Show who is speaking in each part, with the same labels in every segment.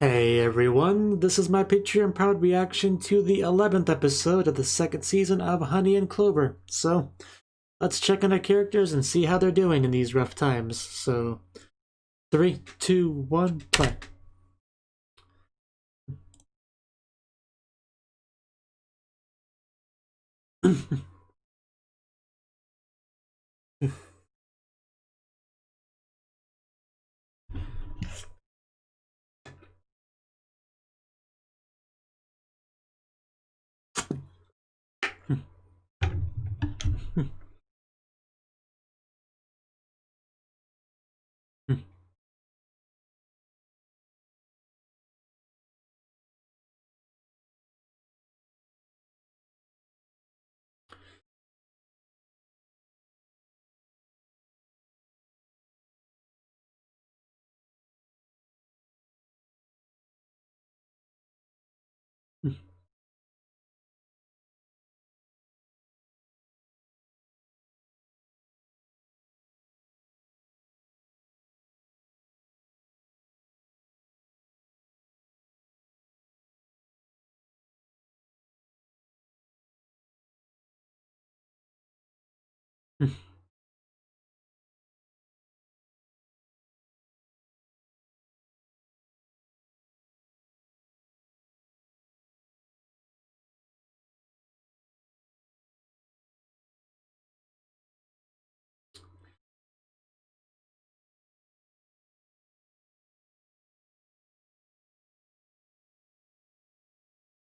Speaker 1: Hey everyone, this is my picture and proud reaction to the 11th episode of the second season of Honey and Clover. So, let's check on our characters and see how they're doing in these rough times. So, 3, 2, 1, play.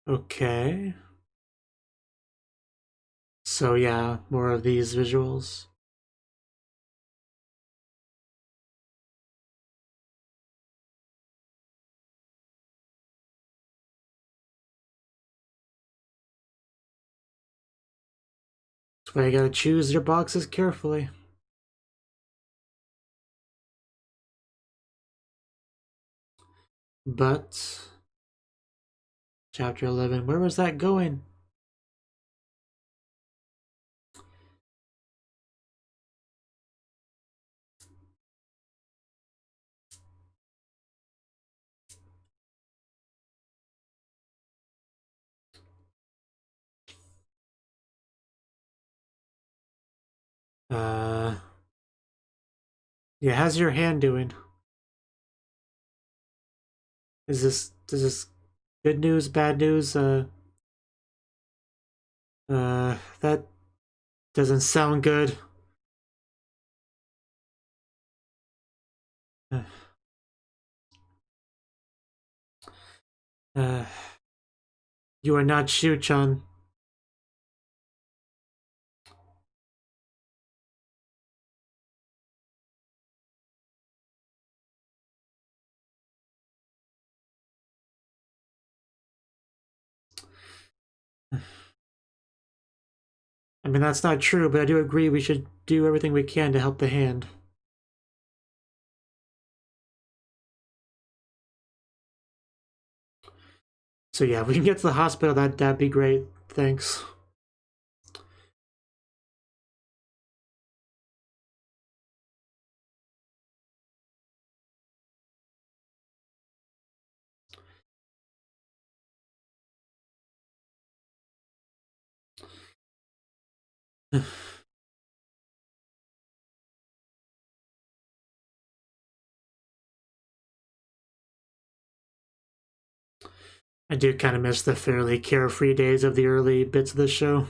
Speaker 1: Okay. So yeah, more of these visuals. That's why you gotta choose your boxes carefully. But, chapter 11, where was that going? Yeah, how's your hand doing? Is this good news, bad news? That doesn't sound good. Uh, uh, you are not Shu-chan. I mean, that's not true, but I do agree we should do everything we can to help the hand. So yeah, if we can get to the hospital, that'd be great. Thanks. I do kind of miss the fairly carefree days of the early bits of the show.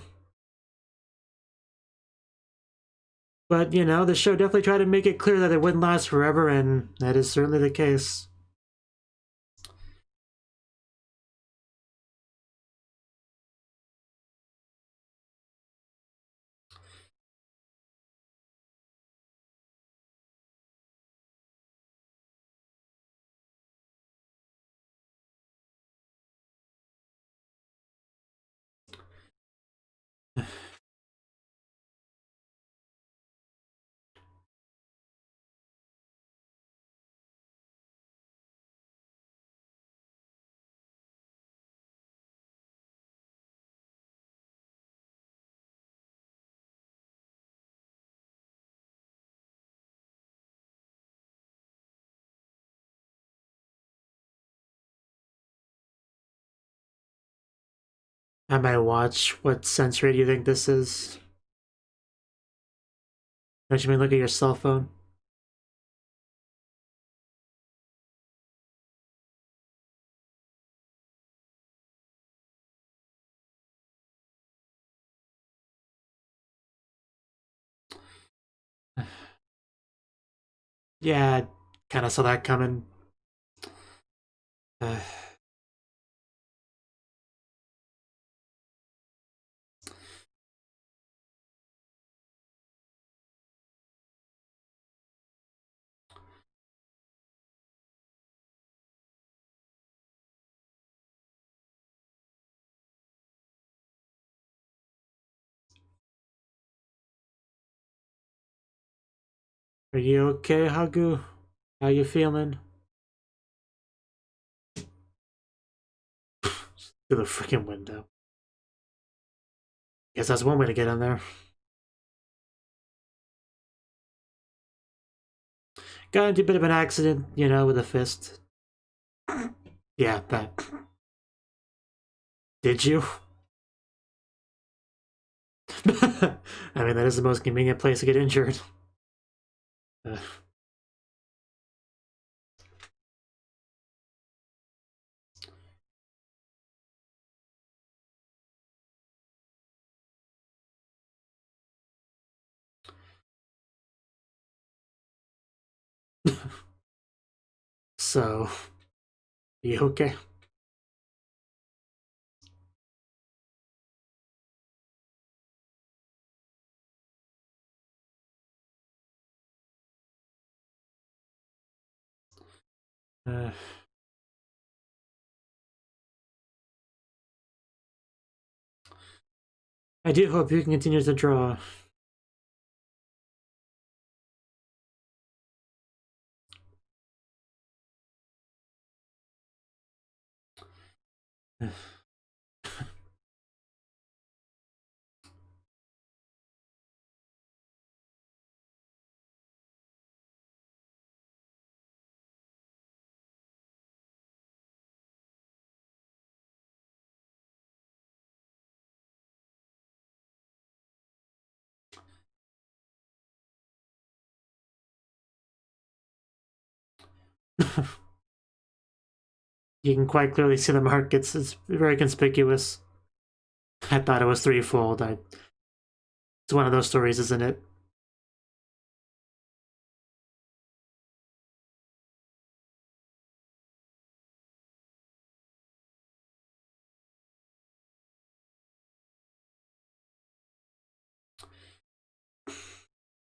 Speaker 1: But, you know, the show definitely tried to make it clear that it wouldn't last forever, and that is certainly the case. I might watch. What sensory do you think this is? Don't you mean look at your cell phone? Yeah, I kind of saw that coming. Uh, are you okay, Hagu? How you feeling? Through the freaking window. Guess that's one way to get in there. Got into a bit of an accident, you know, with a fist. Yeah, that. Did you? I mean, that is the most convenient place to get injured. So, you okay? Uh, I do hope you can continue to draw. You can quite clearly see the markets. It's very conspicuous. I thought it was threefold. It's one of those stories, isn't it?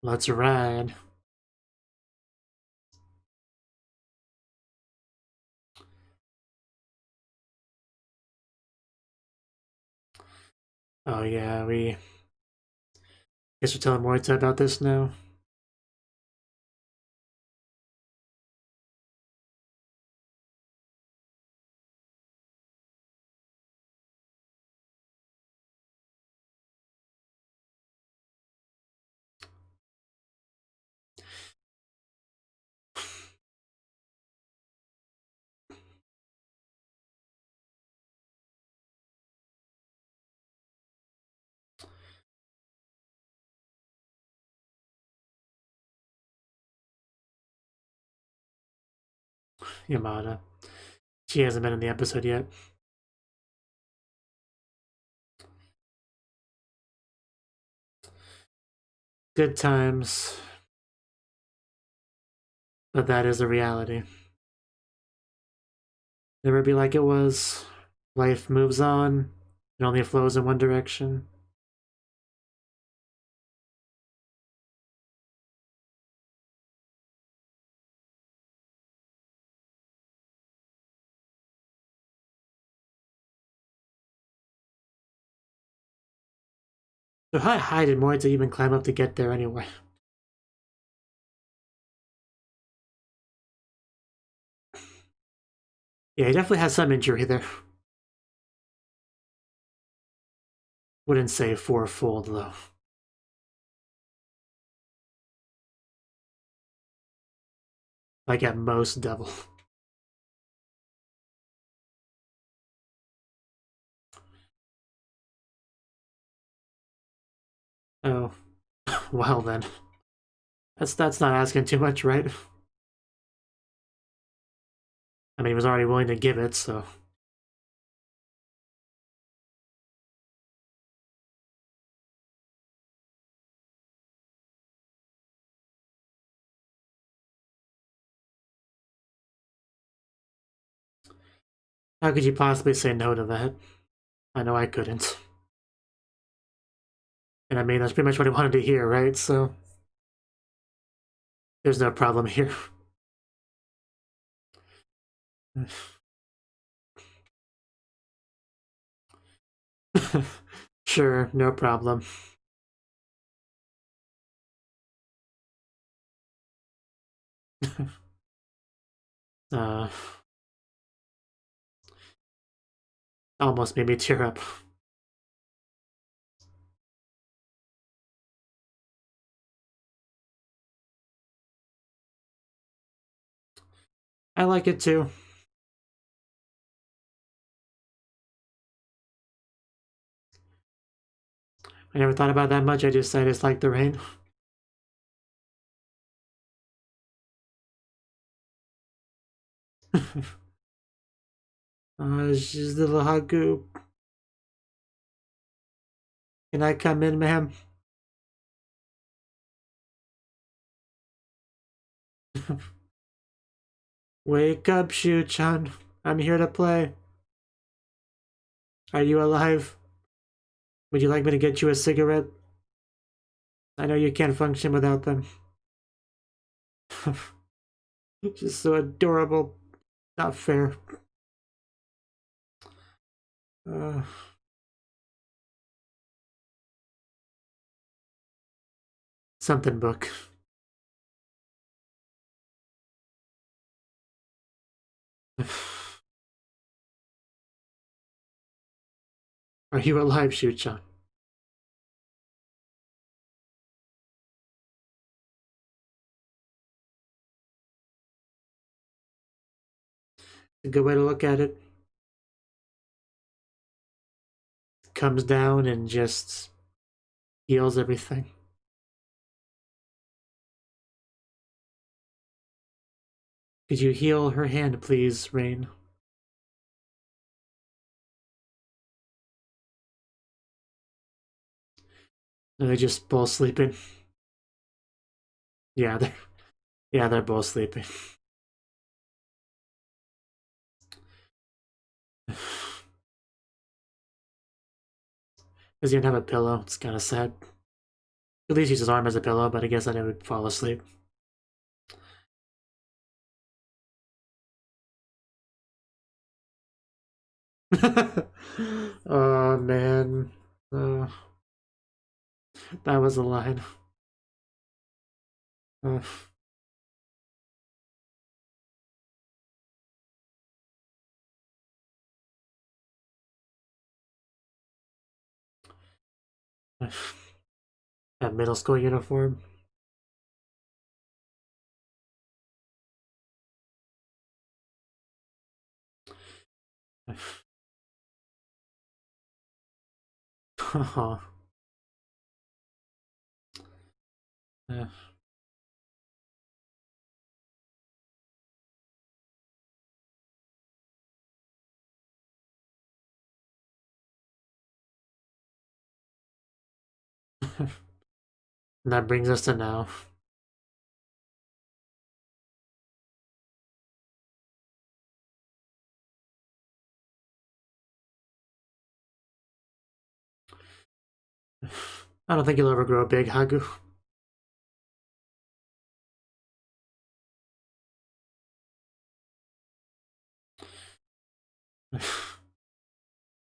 Speaker 1: Let's ride. Oh yeah, we guess we're telling Morita about this now. Yamada. She hasn't been in the episode yet. Good times. But that is the reality. Never be like it was. Life moves on. It only flows in one direction. So how high did Morita even climb up to get there anyway? Yeah, he definitely has some injury there. Wouldn't say fourfold though. Like at most double. Oh, well then. That's not asking too much, right? I mean, he was already willing to give it, so... How could you possibly say no to that? I know I couldn't. And I mean, that's pretty much what I wanted to hear, right? So... There's no problem here. Sure, no problem. uh... Almost made me tear up. I like it too. I never thought about that much, I just like the rain. She's little Haku. Can I come in, ma'am? Wake up, Shu-chan. I'm here to play. Are you alive? Would you like me to get you a cigarette? I know you can't function without them. Just so adorable. Not fair. Something book. Are you alive, Shu-chan? A good way to look at it. Comes down and just heals everything. Could you heal her hand, please, Rain? Are they just both sleeping? Yeah, they're both sleeping. Does he even have a pillow? It's kind of sad. At least use his arm as a pillow, but I guess I would fall asleep. Oh man, that was a line. That middle school uniform. And that brings us to now. I don't think you'll ever grow big, Hagu.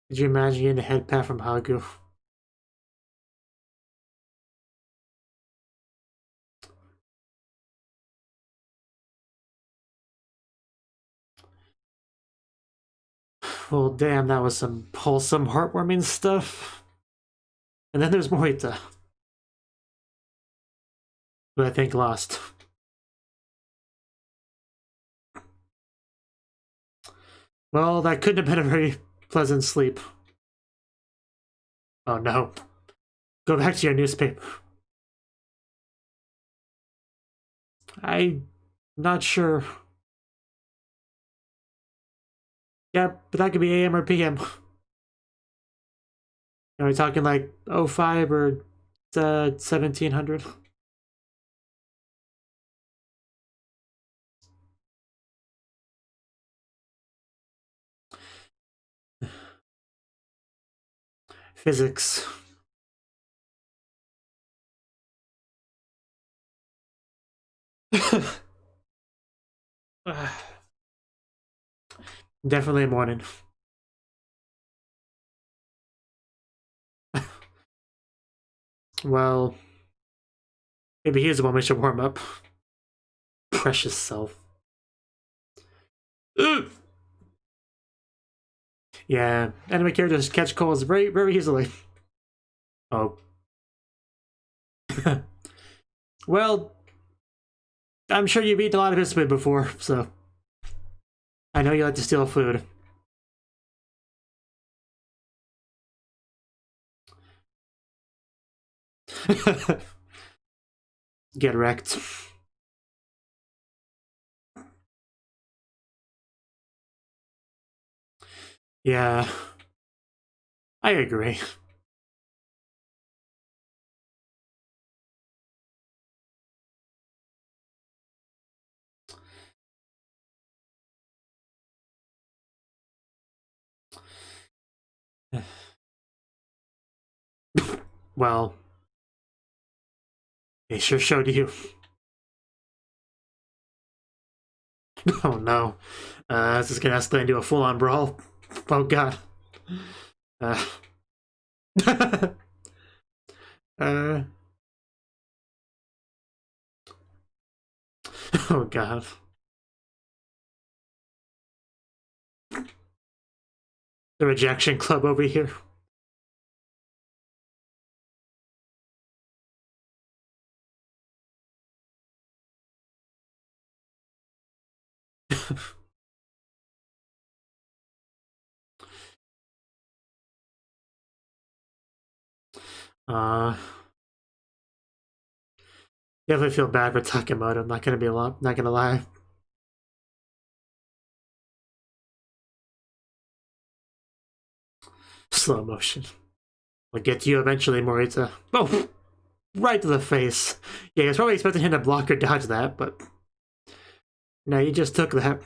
Speaker 1: Could you imagine getting a head pat from Hagu? Well, damn, that was some wholesome, heartwarming stuff. And then there's Morita, who I think lost. Well, that couldn't have been a very pleasant sleep. Oh no. Go back to your newspaper. I'm not sure. Yeah, but that could be AM or PM. Are we talking like 05 or 1700? Physics. Definitely morning. Well, maybe he's the one we should warm up. Precious self. Yeah, anime characters catch colds very, very easily. Oh. Well, I'm sure you've eaten a lot of his food before, so I know you like to steal food. Get wrecked. Yeah, I agree. Well, they sure showed you. Oh no. This is gonna escalate into a full-on brawl. Oh god. Uh. Oh god. The rejection club over here. Definitely feel bad for Takemoto, I'm not gonna lie. Slow motion. We'll get to you eventually, Morita. Oh, right to the face. Yeah, I was probably expecting him to block or dodge that, but no, you just took that.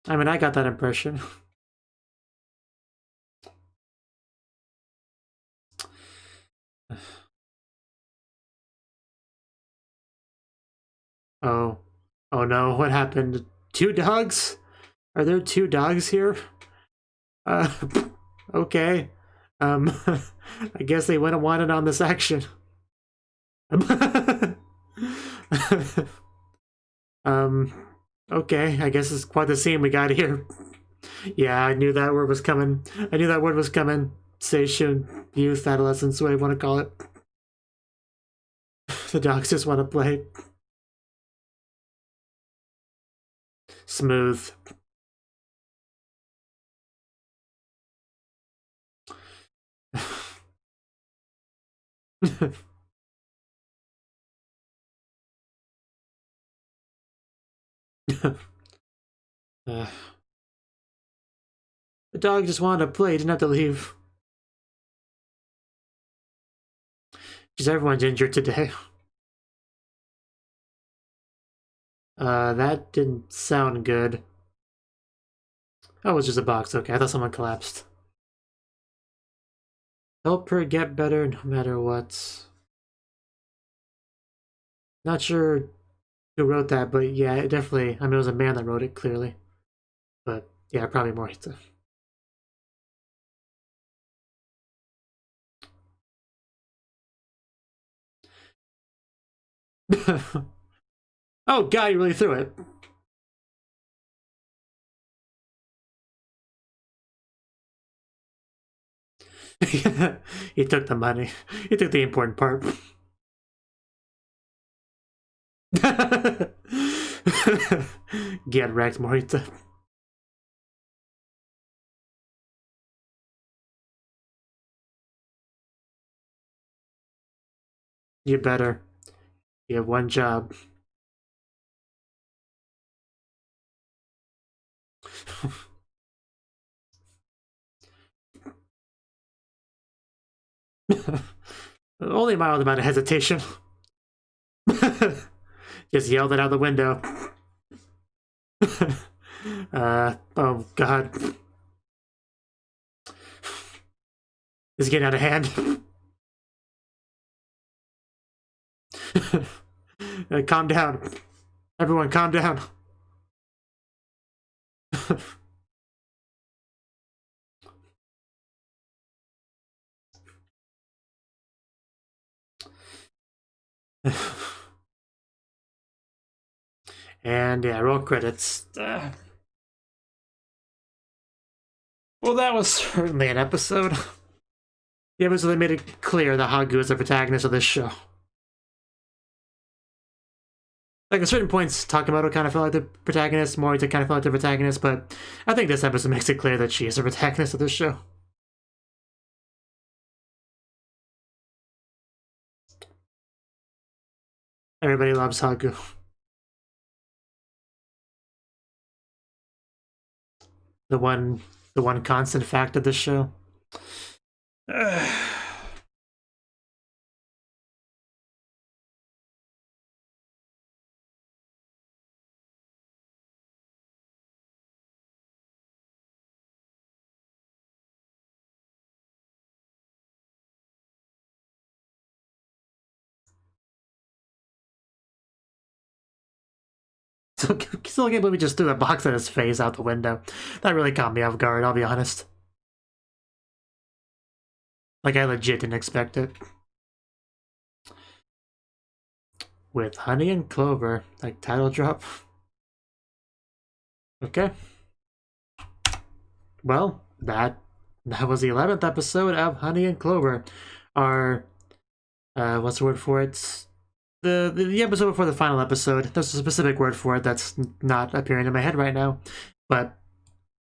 Speaker 1: I mean, I got that impression. Oh. Oh no, what happened? Two dogs? Are there two dogs here? Uh, okay. I guess they wouldn't want it on this action. Okay, I guess it's quite the scene we got here. Yeah, I knew that word was coming. I knew that word was coming. Station, youth, adolescence, what do you want to call it. The dogs just want to play. Smooth. The dog just wanted to play, didn't have to leave. Because everyone's injured today. That didn't sound good. Oh, it was just a box. Okay, I thought someone collapsed. Help her get better no matter what. Not sure who wrote that, but yeah, it definitely, I mean, it was a man that wrote it, clearly. But yeah, probably Morita. Oh god, you really threw it. He took the money. He took the important part. Get wrecked, Morita. You better. You have one job. Only a mild amount of hesitation. Just yelled it out the window. Oh god. It's getting out of hand. Calm down. Everyone, calm down. And yeah, roll credits. Well, that was certainly an episode. The episode that made it clear that Hagu is the protagonist of this show. Like, at certain points, Takamoto kind of felt like the protagonist, Morita kind of felt like the protagonist, but I think this episode makes it clear that she is the protagonist of this show. Everybody loves Hagu. The one constant fact of this show. Still can't believe he just threw the box at his face out the window. That really caught me off guard, I'll be honest. Like, I legit didn't expect it. With Honey and Clover, like, title drop. Okay. Well, that was the 11th episode of Honey and Clover. Our, what's the word for it? The episode before the final episode. There's a specific word for it that's not appearing in my head right now, but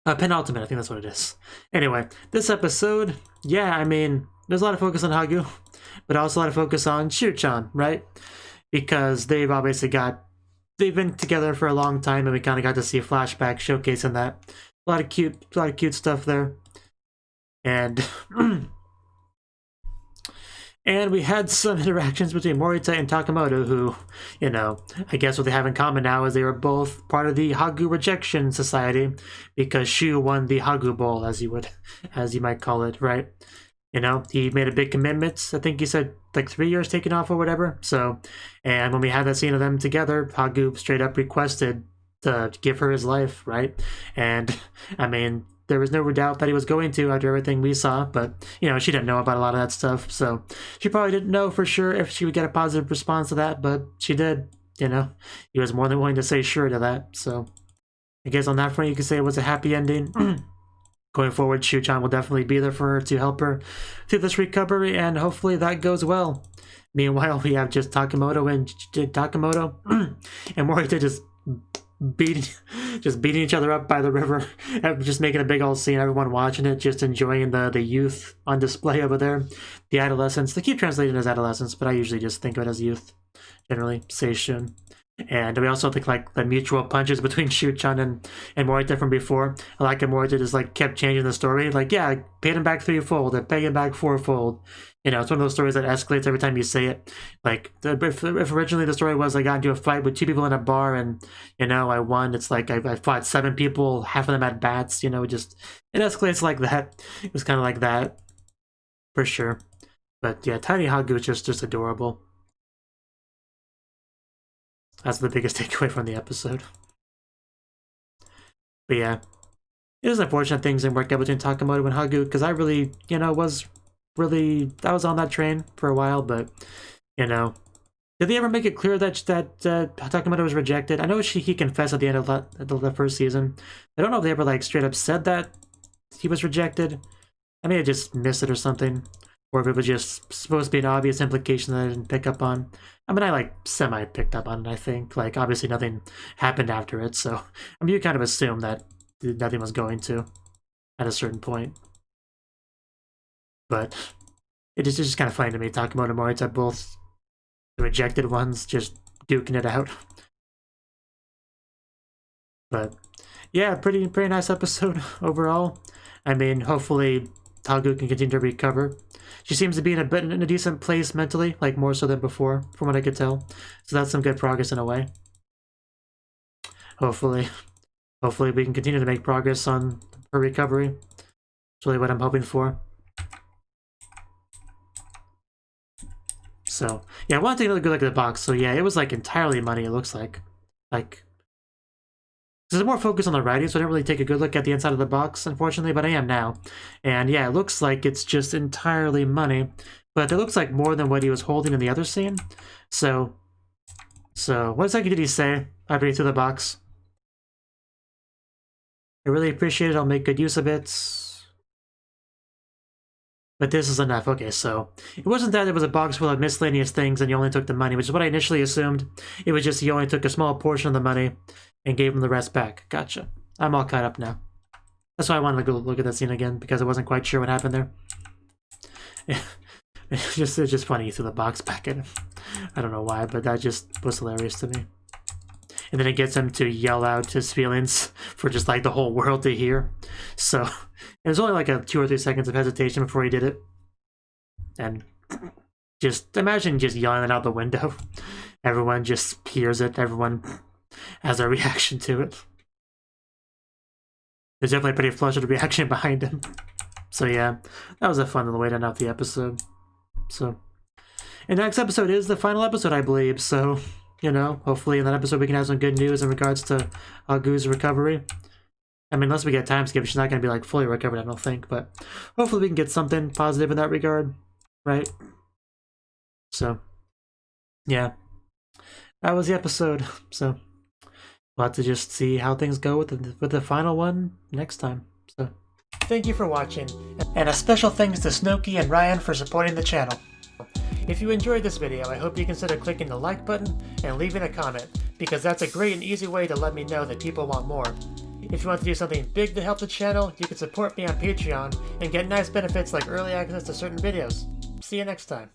Speaker 1: penultimate, I think that's what it is. Anyway, this episode, yeah, I mean, there's a lot of focus on Hagu, but also a lot of focus on Shiro-chan, right? Because they've been together for a long time, and we kind of got to see a flashback showcasing that. A lot of cute stuff there, and and we had some interactions between Morita and Takamoto, who, you know, I guess what they have in common now is they were both part of the Hagu Rejection Society, because Shu won the Hagu Bowl, as you might call it, right? You know, he made a big commitment. I think he said like 3 years taken off or whatever. So, and when we had that scene of them together, Hagu straight up requested to give her his life, right? And I mean, there was no doubt that he was going to after everything we saw, but, you know, she didn't know about a lot of that stuff, so she probably didn't know for sure if she would get a positive response to that, but she did, you know. He was more than willing to say sure to that, so I guess on that front you could say it was a happy ending. Going forward, Shiro-chan will definitely be there for her to help her through this recovery, and hopefully that goes well. Meanwhile, we have just Takamoto and Morita just beating each other up by the river, just making a big old scene, everyone watching it, just enjoying the youth on display over there, the adolescents. They keep translating as adolescents, but I usually just think of it as youth, generally, Seishun. And we also think like the mutual punches between Shiro-chan and Morita from before. I like how Morita just like kept changing the story, like, yeah, I paid him back threefold, I paid him back fourfold. You know, it's one of those stories that escalates every time you say it. Like, if originally the story was I got into a fight with 2 people in a bar and, you know, I won, it's like I fought 7 people, half of them had bats, you know, it escalates like that. It was kind of like that, for sure. But yeah, Tiny Hagu is just adorable. That's the biggest takeaway from the episode. But yeah, it is unfortunate things didn't work out between Takemoto and Hagu, because I really, I was on that train for a while, but, did they ever make it clear that Takemoto was rejected? I know he confessed at the end of the first season. I don't know if they ever, like, straight up said that he was rejected. I may have just missed it or something. Or if it was just supposed to be an obvious implication that I didn't pick up on. I mean, I, like, semi-picked up on it, I think. Like, obviously nothing happened after it, so... I mean, you kind of assume that nothing was going to at a certain point. But it's just kind of funny to me. Takemoto and Morita, both the rejected ones, just duking it out. But yeah, pretty nice episode overall. I mean, hopefully Hagu can continue to recover. She seems to be in a decent place mentally, like more so than before, from what I could tell. So that's some good progress in a way. Hopefully we can continue to make progress on her recovery. That's really what I'm hoping for. So yeah, I want to take a good look at the box. So yeah, it was like entirely money, it looks like. There's more focus on the writing, so I didn't really take a good look at the inside of the box, unfortunately, but I am now. And yeah, it looks like it's just entirely money, but it looks like more than what he was holding in the other scene. So what exactly did he say after he threw the box? I really appreciate it, I'll make good use of it. But this is enough. Okay, so it wasn't that it was a box full of miscellaneous things and you only took the money, which is what I initially assumed. It was just you only took a small portion of the money and gave him the rest back. Gotcha. I'm all caught up now. That's why I wanted to go look at that scene again, because I wasn't quite sure what happened there. It's just funny, he threw the box back at him. I don't know why, but that just was hilarious to me. And then it gets him to yell out his feelings for just like the whole world to hear. So it was only like a 2 or 3 seconds of hesitation before he did it. And just imagine just yelling it out the window. Everyone just hears it. Everyone has a reaction to it. There's definitely a pretty flustered reaction behind him. So yeah, that was a fun little way to end off the episode. So, and the next episode is the final episode, I believe. So, hopefully in that episode we can have some good news in regards to Hagu's recovery. I mean, unless we get time skip, she's not going to be like fully recovered, I don't think. But hopefully we can get something positive in that regard, right? So, yeah, that was the episode. So we'll have to just see how things go with the final one next time. So thank you for watching, and a special thanks to Cnouki and Ryan for supporting the channel. If you enjoyed this video, I hope you consider clicking the like button and leaving a comment, because that's a great and easy way to let me know that people want more. If you want to do something big to help the channel, you can support me on Patreon and get nice benefits like early access to certain videos. See you next time.